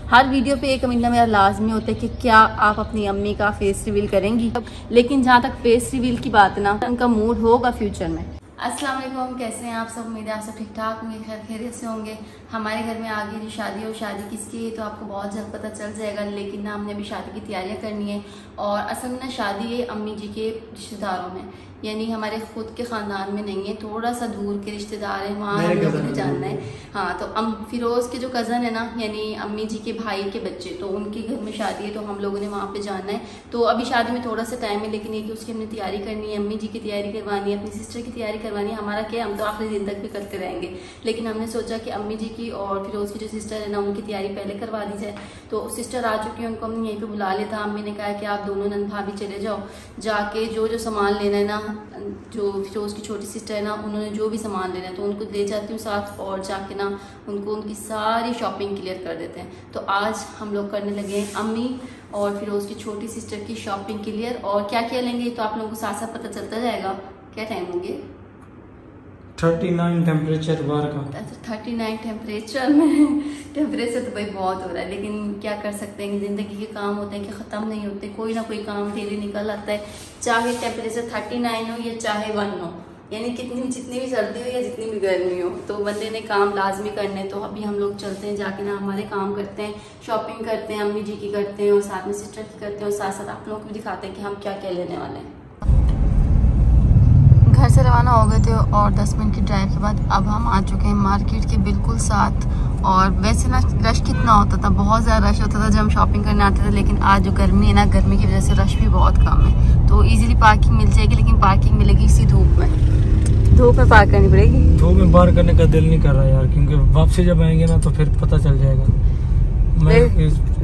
हर video पे एक comment मेरा लाजमी होता है कि क्या आप अपनी अम्मी का फेस रिवील करेंगी, लेकिन जहाँ तक फेस रिवील की बात ना, उनका मूड होगा फ्यूचर में। अस्सलाम वालेकुम, कैसे हैं आप सब? उम्मीद है आप सब ठीक ठाक होंगे, खैर खैरियत से होंगे। हमारे घर में आगे जो शादी और शादी किसकी है तो आपको बहुत जल्द पता चल जाएगा, लेकिन ना हमने अभी शादी की तैयारियां करनी है। और असल में ना शादी है अम्मी जी के रिश्तेदारों में, यानी हमारे खुद के ख़ानदान में नहीं है, थोड़ा सा दूर के रिश्तेदार हैं, वहाँ हम लोगों ने जानना है। हाँ, तो फिरोज़ के जो कज़न है ना, यानी अम्मी जी के भाई के बच्चे, तो उनके घर में शादी है, तो हम लोगों ने वहाँ पे जाना है। तो अभी शादी में थोड़ा सा टाइम है, लेकिन ये कि उसकी हमने तैयारी करनी है, अम्मी जी की तैयारी करवानी है, अपनी सिस्टर की तैयारी करवानी है। हमारा क्या, हम तो आखिरी दिन तक भी करते रहेंगे, लेकिन हमने सोचा कि अम्मी जी की और फिरोज़ की जो सिस्टर है ना, उनकी तैयारी पहले करवा दी जाए। तो सिस्टर आ चुकी है, उनको हमने यहीं पर बुला लिया था। अम्मी ने कहा कि आप दोनों नंद भाभी चले जाओ, जाके जो जो सामान लेना है ना, जो फिरोज़ की छोटी सिस्टर है ना, उन्होंने जो भी सामान लेना है तो उनको ले जाती हूँ साथ, और जाके ना उनको उनकी सारी शॉपिंग क्लियर कर देते हैं। तो आज हम लोग करने लगे हैं अम्मी और फिरोज़ की छोटी सिस्टर की शॉपिंग क्लियर। और क्या क्या लेंगे तो आप लोगों को साथ साथ पता चलता जाएगा। क्या टाइम होंगे? 39 टेम्परेचर बाहर का। 39 टेम्परेचर में टेम्परेचर तो भाई बहुत हो रहा है, लेकिन क्या कर सकते हैं, ज़िंदगी के काम होते हैं कि ख़त्म नहीं होते, कोई ना कोई काम डेली निकल आता है। चाहे टेम्परेचर 39 हो या चाहे 1 हो, यानी जितनी भी सर्दी हो या जितनी भी गर्मी हो, तो बंदे ने काम लाजमी करने। तो अभी हम लोग चलते हैं, जाके ना हमारे काम करते हैं, शॉपिंग करते हैं, अम्मी जी की करते हैं और साथ में सिस्टर की करते हैं, और साथ साथ आप लोगों को भी दिखाते हैं कि हम क्या क्या लेने वाले हैं। घर से रवाना हो गए थे और 10 मिनट की ड्राइव के बाद अब हम आ चुके हैं मार्केट के बिल्कुल साथ। और वैसे ना रश कितना होता था, बहुत ज़्यादा रश होता था जब हम शॉपिंग करने आते थे, लेकिन आज जो गर्मी है ना, गर्मी की वजह से रश भी बहुत कम है। तो इजीली पार्किंग मिल जाएगी, लेकिन पार्किंग मिलेगी इसी धूप में पार्क करनी पड़ेगी। धूप में पार्क करने का दिल नहीं कर रहा यार, क्योंकि वापसी जब आएंगे ना तो फिर पता चल जाएगा।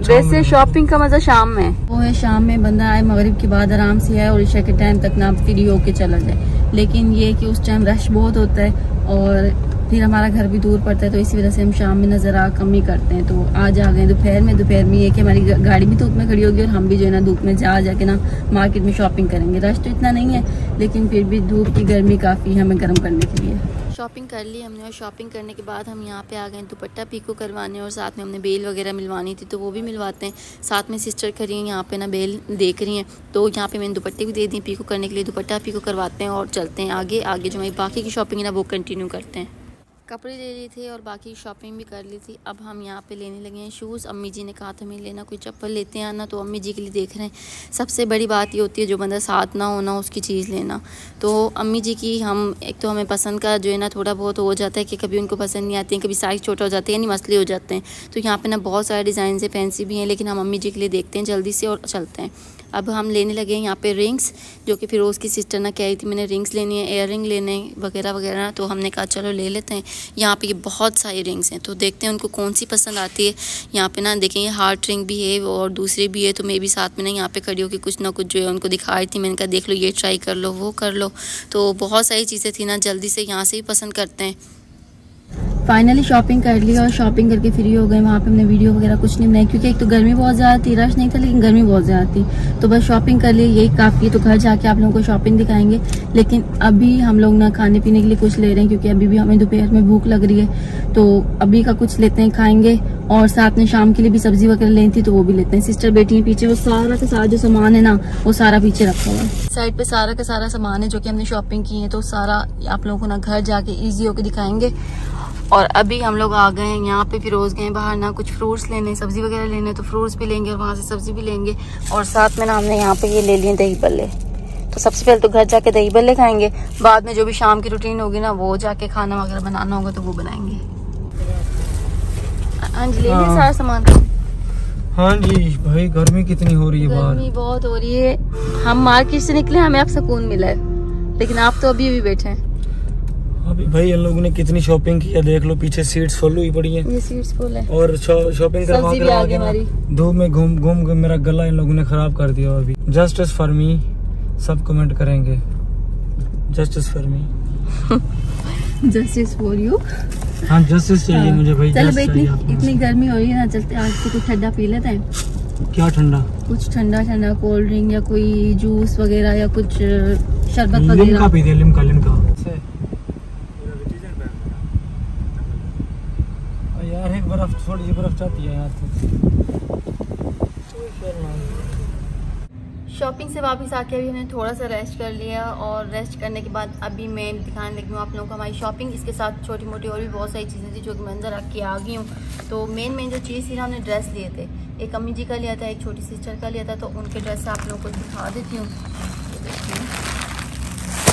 वैसे शॉपिंग का मजा शाम में वो है, शाम में बंदा आए मगरिब के बाद आराम से आए और ईशा के टाइम तक ना फ्री होके चला जाए। लेकिन ये कि उस टाइम रश बहुत होता है और फिर हमारा घर भी दूर पड़ता है, तो इसी वजह से हम शाम में नजर कम ही करते हैं। तो आज आ गए दोपहर में ये कि हमारी गाड़ी भी धूप में खड़ी होगी और हम भी जो है ना धूप में जाके ना मार्केट में शॉपिंग करेंगे। रश तो इतना नहीं है, लेकिन फिर भी धूप की गर्मी काफ़ी हमें गर्म करने के लिए। शॉपिंग कर ली हमने, और शॉपिंग करने के बाद हम यहाँ पे आ गए दुपट्टा पीको करवाने, और साथ में हमने बेल वगैरह मिलवानी थी तो वो भी मिलवाते हैं। साथ में सिस्टर खड़ी हैं यहाँ पे ना, बेल देख रही हैं, तो यहाँ पे मैंने दुपट्टे भी दे दी पीको करने के लिए। दुपट्टा पीको करवाते हैं और चलते हैं आगे जो हमारी बाकी की शॉपिंग है ना वो कंटिन्यू करते हैं। कपड़े ले लिए थे और बाकी शॉपिंग भी कर ली थी। अब हम यहाँ पे लेने लगे हैं शूज़। अम्मी जी ने कहा था हमें लेना, कोई चप्पल लेते हैं ना, तो अम्मी जी के लिए देख रहे हैं। सबसे बड़ी बात ये होती है जो बंदा साथ ना होना उसकी चीज़ लेना। तो अम्मी जी की हम एक तो हमें पसंद का जो है ना थोड़ा बहुत हो जाता है कि कभी उनको पसंद नहीं आती है, कभी साइज़ छोटा हो जाता है, यानी मसले हो जाते हैं। तो यहाँ पर ना बहुत सारे डिज़ाइन से फैंसी भी हैं, लेकिन हम अम्मी जी के लिए देखते हैं जल्दी से और चलते हैं। अब हम लेने लगे हैं यहाँ पे रिंग्स, जो कि फिरोज़ की सिस्टर ना कह रही थी मैंने रिंग्स लेनी है, एयर रिंग लेने वगैरह वगैरह, तो हमने कहा चलो ले लेते हैं। यहाँ पे ये बहुत सारी रिंग्स हैं, तो देखते हैं उनको कौन सी पसंद आती है। यहाँ पे ना देखें, ये हार्ट रिंग भी है और दूसरी भी है, तो मैं भी साथ में ना यहाँ पे खड़ी होकर कुछ ना कुछ जो है उनको दिखा रही थी। मैंने कहा देख लो, ये ट्राई कर लो, वो कर लो। तो बहुत सारी चीज़ें थी ना, जल्दी से यहाँ से ही पसंद करते हैं। फाइनली शॉपिंग कर ली और शॉपिंग करके फ्री हो गए। वहाँ पे हमने वीडियो वगैरह कुछ नहीं बनाई, क्योंकि एक तो गर्मी बहुत ज़्यादा थी, रश नहीं था, लेकिन गर्मी बहुत ज़्यादा थी। तो बस शॉपिंग कर ली, यही काफ़ी है। तो घर जाके आप लोगों को शॉपिंग दिखाएंगे, लेकिन अभी हम लोग ना खाने पीने के लिए कुछ ले रहे हैं, क्योंकि अभी भी हमें दोपहर में भूख लग रही है। तो अभी का कुछ लेते हैं, खाएंगे, और साथ में शाम के लिए भी सब्जी वगैरह लेनी थी तो वो भी लेते हैं। सिस्टर बैठी है पीछे, वो सारा का सारा जो सामान है ना वो सारा पीछे रखा हुआ है। साइड पे सारा का सारा सामान है जो कि हमने शॉपिंग की है, तो सारा आप लोगों को ना घर जाके ईजी होकर दिखाएंगे। और अभी हम लोग आ गए हैं यहाँ पे, फिरोज़ गए बाहर ना कुछ फ्रूट्स लेने, सब्जी वगैरह लेने, तो फ्रूट्स भी लेंगे और वहाँ से सब्जी भी लेंगे। और साथ में ना हमने यहाँ पे ये ले लिए दही बल्ले। तो सबसे पहले तो घर जाके दही बल्ले खाएंगे, बाद में जो भी शाम की रूटीन होगी ना वो जाके खाना वगैरह बनाना होगा तो वो बनाएंगे। हाँ जी, ले लिया सारा सामान। हाँ जी भाई, गर्मी कितनी हो रही है बाहर, गर्मी बहुत हो रही है। हम मार्केट से निकले, हमें अब सुकून मिला है, लेकिन आप तो अभी बैठे हैं। अभी भाई इन लोगों ने कितनी शॉपिंग की है, देख लो पीछे सीट्स फुल हुई पड़ी हैं। ये सीट्स फुल है और शॉपिंग करवा के धूप में घूम घूम के मेरा गला इन लोगों ने खराब कर दिया। अभी जस्टिस फॉर मी, सब कमेंट करेंगे justice for me. Justice for you. हाँ जस्टिस चाहिए मुझे भाई। चलो इतनी गर्मी हो रही है ना, चलते आज से कुछ ठंडा पी लेते हैं। क्या ठंडा? कुछ ठंडा कोल्ड ड्रिंक या कोई जूस वगैरह या कुछ शरबत वगैरह। लिम्का पी दे, लिम्का। यार एक बर्फ थोड़ी सी बर्फ जाती है यहाँ तक। शॉपिंग से वापस आके अभी हमने थोड़ा सा रेस्ट कर लिया और रेस्ट करने के बाद अभी मैं दिखाने लगी हूँ आप लोगों को हमारी शॉपिंग। इसके साथ छोटी मोटी और भी बहुत सारी चीज़ें थी जो कि मैं अंदर रख के आ गई हूँ। तो मेन जो चीज़ थी ना, हमने ड्रेस लिए थे, एक अम्मी जी का लिया था, एक छोटी सिस्टर का लिया था। तो उनके ड्रेस आप लोगों को दिखा देती हूँ।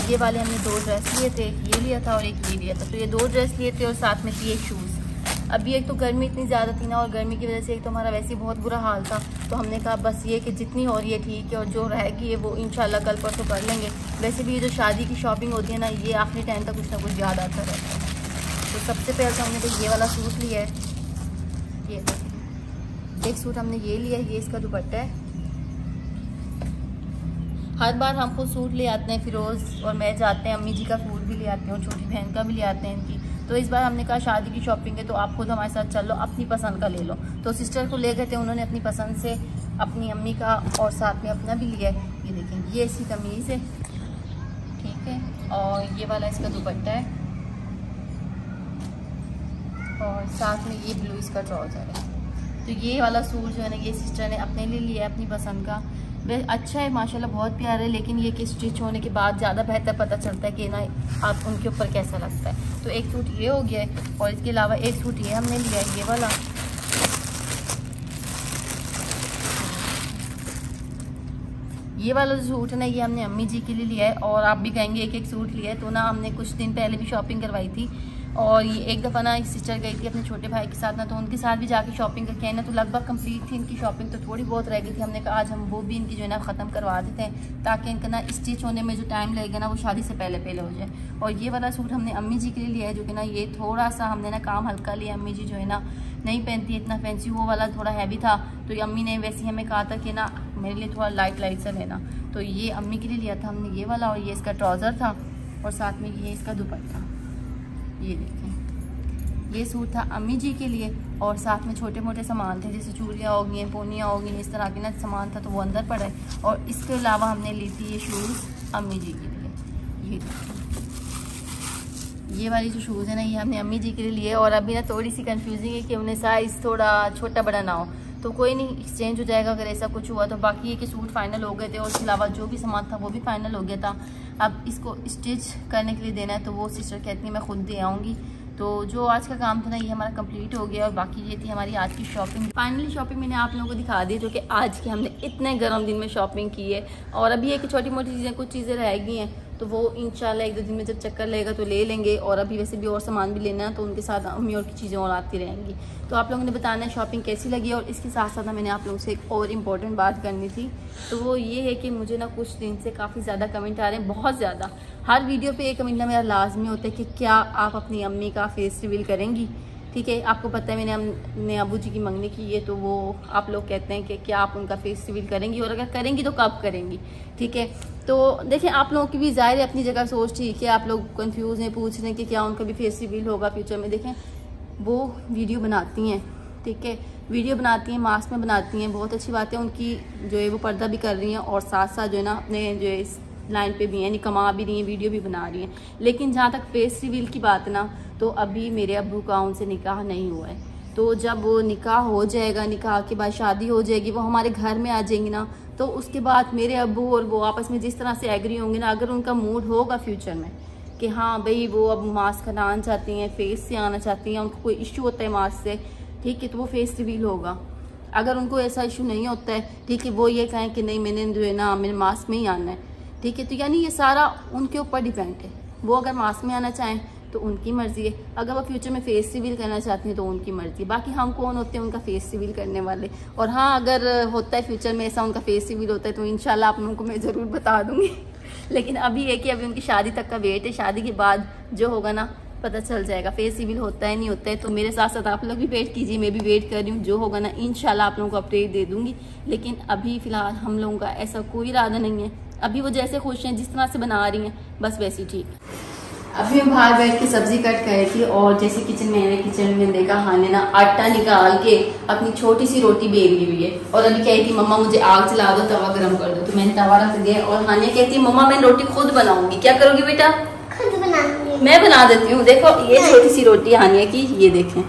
ये वाले हमने 2 ड्रेस लिए थे, ये लिया था और एक ये लिया था। तो ये 2 ड्रेस लिए थे और साथ में थी एक शूज़। अभी एक तो गर्मी इतनी ज़्यादा थी ना, और गर्मी की वजह से एक तो हमारा वैसे ही बहुत बुरा हाल था। तो हमने कहा बस ये कि जितनी हो रही है ठीक है, और जो रहेगी है वो इंशाल्लाह कल परसों कर लेंगे। वैसे भी ये जो शादी की शॉपिंग होती है ना, ये आखिरी टाइम तक कुछ ना कुछ याद आता रहता है। तो सबसे पहले तो हमने तो ये वाला सूट लिया है, ये एक सूट हमने ये लिया है, ये इसका दुपट्टा है। हर बार हम खुद सूट ले आते हैं, फिरोज़ और मैं जाते हैं, अम्मी जी का सूट भी ले आते हैं, छोटी बहन का भी ले आते हैं इनकी। तो इस बार हमने कहा शादी की शॉपिंग है तो आप खुद हमारे साथ चल लो, अपनी पसंद का ले लो। तो सिस्टर को ले गए थे, उन्होंने अपनी पसंद से अपनी अम्मी का और साथ में अपना भी लिया है। ये देखें, ये ऐसी कमीज़ है, ठीक है, और ये वाला इसका दुपट्टा है, और साथ में ये ब्लू इसका ट्राउज़र है। तो ये वाला सूट जो है ना, ये सिस्टर ने अपने लिए लिया है, अपनी पसंद का। वह अच्छा है माशाल्लाह, बहुत प्यारा है, लेकिन ये कि स्टिच होने के बाद ज़्यादा बेहतर पता चलता है कि ना आप उनके ऊपर कैसा लगता है। तो एक सूट ये हो गया है, और इसके अलावा एक सूट ये हमने लिया है, ये वाला। ये वाला जो सूट है ना, ये हमने अम्मी जी के लिए लिया है, और आप भी कहेंगे एक एक सूट लिया है। तो ना हमने कुछ दिन पहले भी शॉपिंग करवाई थी, और ये एक दफ़ा ना सिस्टर गई थी अपने छोटे भाई के साथ ना, तो उनके साथ भी जाके शॉपिंग करके आई ना, तो लगभग कंप्लीट थी इनकी शॉपिंग। तो थोड़ी बहुत रह गई थी, हमने कहा आज हम वो भी इनकी जो है ना ख़त्म करवा देते हैं, ताकि इनका ना स्टिच होने में जो टाइम लगेगा ना, वो शादी से पहले पहले हो जाए। और ये वाला सूट हमने अम्मी जी के लिए लिया है, जो कि ना ये थोड़ा सा हमने ना काम हल्का लिया। अम्मी जी जो है ना नहीं पहनती है इतना फैंसी, वो वाला थोड़ा हैवी था। तो ये अम्मी ने वैसे ही हमें कहा था कि ना मेरे लिए थोड़ा लाइट लाइट सा लेना, तो ये अम्मी के लिए लिया था हमने ये वाला। और ये इसका ट्राउज़र था, और साथ में ये इसका दुपट्टा। ये देखें, ये सूट था अम्मी जी के लिए, और साथ में छोटे मोटे सामान थे, जैसे चूड़ियाँ हो गई, पोनियाँ हो गई, इस तरह के ना सामान था, तो वो अंदर पड़ा है। और इसके अलावा हमने ली थी ये शूज़ अम्मी जी के लिए। ये वाली जो शूज़ है ना, ये हमने अम्मी जी के लिए लिए। और अभी ना थोड़ी सी कंफ्यूजिंग है कि उन्हें साइज़ थोड़ा छोटा बड़ा ना हो, तो कोई नहीं, एक्सचेंज हो जाएगा अगर ऐसा कुछ हुआ तो। बाकी ये कि सूट फाइनल हो गए थे, और उसके अलावा जो भी सामान था वो भी फाइनल हो गया था। अब इसको स्टिच करने के लिए देना है, तो वो सिस्टर कहती है मैं खुद दे आऊँगी। तो जो आज का काम था ना, ये हमारा कंप्लीट हो गया। और बाकी ये थी हमारी आज की शॉपिंग। फाइनली शॉपिंग मैंने आप लोगों को दिखा दी, जो कि आज की हमने इतने गर्म दिन में शॉपिंग की है। और अभी एक छोटी मोटी चीज़ें, कुछ चीज़ें रह गई हैं, तो वो इंशाल्लाह 1-2 दिन में जब चक्कर लगेगा तो ले लेंगे। और अभी वैसे भी और सामान भी लेना है, तो उनके साथ अम्मी और की चीज़ें और आती रहेंगी। तो आप लोगों ने बताना है शॉपिंग कैसी लगी। और इसके साथ साथ मैंने आप लोगों से एक और इम्पॉर्टेंट बात करनी थी, तो वो ये है कि मुझे ना कुछ दिन से काफ़ी ज़्यादा कमेंट आ रहे हैं, बहुत ज़्यादा। हर वीडियो पे एक कमेंट ना मेरा लाजमी होता है कि क्या आप अपनी अम्मी का फेस रिवील करेंगी। ठीक है, आपको पता है मैंने अपने अबू जी की मंगनी की है, तो वो आप लोग कहते हैं कि क्या आप उनका फेस रिवील करेंगी, और अगर करेंगी तो कब करेंगी। ठीक है, तो देखिए आप लोगों की भी ज़ाहिर है अपनी जगह सोच ठीक है, आप लोग कंफ्यूज हैं, पूछ रहे हैं कि क्या उनका भी फेस रिवील होगा फ्यूचर में। देखें वो वीडियो बनाती हैं, ठीक है, वीडियो बनाती हैं, मास्क में बनाती हैं, बहुत अच्छी बात है उनकी जो है वो पर्दा भी कर रही हैं, और साथ साथ जो है ना अपने जो है इस लाइन पे भी हैं, कमा भी रही हैं, वीडियो भी बना रही हैं। लेकिन जहाँ तक फेस रिवील की बात ना, तो अभी मेरे अब्बू का उनसे निकाह नहीं हुआ है। तो जब वो निकाह हो जाएगा, निकाह के बाद शादी हो जाएगी, वो हमारे घर में आ जाएंगी ना, तो उसके बाद मेरे अब्बू और वो आपस में जिस तरह से एग्री होंगे ना, अगर उनका मूड होगा फ्यूचर में कि हाँ भाई वो अब मास्क हटाना चाहती हैं, फेस से आना चाहती हैं, उनको कोई इशू होता है मास्क से, ठीक है, तो वो फेस रिवील होगा। अगर उनको ऐसा इशू नहीं होता है, ठीक है, वो ये कहें कि नहीं मैंने जो है ना मैंने मास्क में ही आना है, ठीक है, तो यानी ये सारा उनके ऊपर डिपेंड है। वो अगर मास्क में आना चाहें तो उनकी मर्जी है, अगर वो फ्यूचर में फेस रिवील करना चाहती हैं तो उनकी मर्जी है। बाकी हम कौन होते हैं उनका फेस रिवील करने वाले। और हाँ, अगर होता है फ्यूचर में ऐसा उनका फेस रिवील होता है तो इंशाल्लाह आप लोगों को मैं ज़रूर बता दूंगी। लेकिन अभी है कि अभी उनकी शादी तक का वेट है, शादी के बाद जो होगा ना पता चल जाएगा फेस रिवील होता है नहीं होता है। तो मेरे साथ साथ आप लोग भी वेट कीजिए, मैं भी वेट कर रही हूँ, जो होगा ना इंशाल्लाह आप लोगों को अपडेट दे दूंगी। लेकिन अभी फ़िलहाल हम लोगों का ऐसा कोई इरादा नहीं है, अभी वो जैसे खुश हैं, जिस तरह से बना रही हैं बस वैसे ही ठीक। अभी मैं बाहर बैठ के सब्जी कट कर रही थी, और जैसे किचन में देखा हाने ना आटा निकाल के अपनी छोटी सी रोटी बेल ली हुई है, और अभी कह रही थी मम्मा मुझे आग जला दो, तवा गरम कर दो। तो मैंने तवा रख दिया, और हानिया कहती है मम्मा मैं रोटी खुद बनाऊंगी। क्या करोगी बेटा? खुद बनाऊंगी। मैं बना देती हूँ। देखो ये छोटी सी रोटी हानिया की, ये देखें,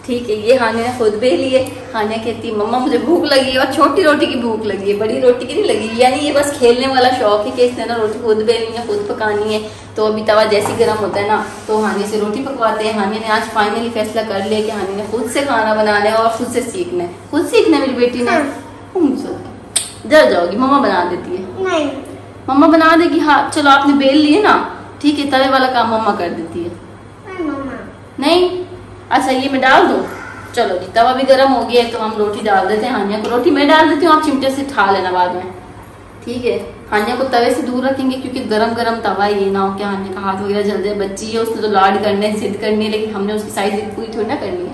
ठीक है, ये हानिया ने खुद बेली है। हानिया कहती है मम्मा मुझे भूख लगी है और छोटी रोटी की भूख लगी है, बड़ी रोटी की नहीं लगी। यानी ये बस खेलने वाला शौक है कि इसने ना रोटी खुद बेलनी है, खुद पकानी है। तो अभी तवा जैसी गर्म होता है ना तो हानिया से रोटी पकवाते हैं। हानिया ने आज फाइनली फैसला कर लिया कि हानिया ने खुद से खाना बनाना है और खुद से सीखना है। खुद सीखना है मेरी बेटी ने। डर जाओगी, मम्मा बना देती है। नहीं मम्मा बना देगी। हाँ चलो आपने बेल लिए ना, ठीक है, तवे वाला काम मम्मा कर देती है। नहीं अच्छा ये मैं डाल दूं? चलो जी, तवा भी गर्म हो गया है तो हम रोटी डाल देते हैं। हानिया को रोटी मैं डाल देती हूँ, आप चिमटे से ठा लेना बाद में, ठीक है। हानिया को तवे से दूर रखेंगे क्योंकि गरम गरम तवा है, ये ना हो कि हानिया का हाथ वगैरह जल जाए। बच्ची है, उसने तो लाड करने जिद करनी है, लेकिन हमने उसकी साइज पूरी थोड़ी ना करनी है।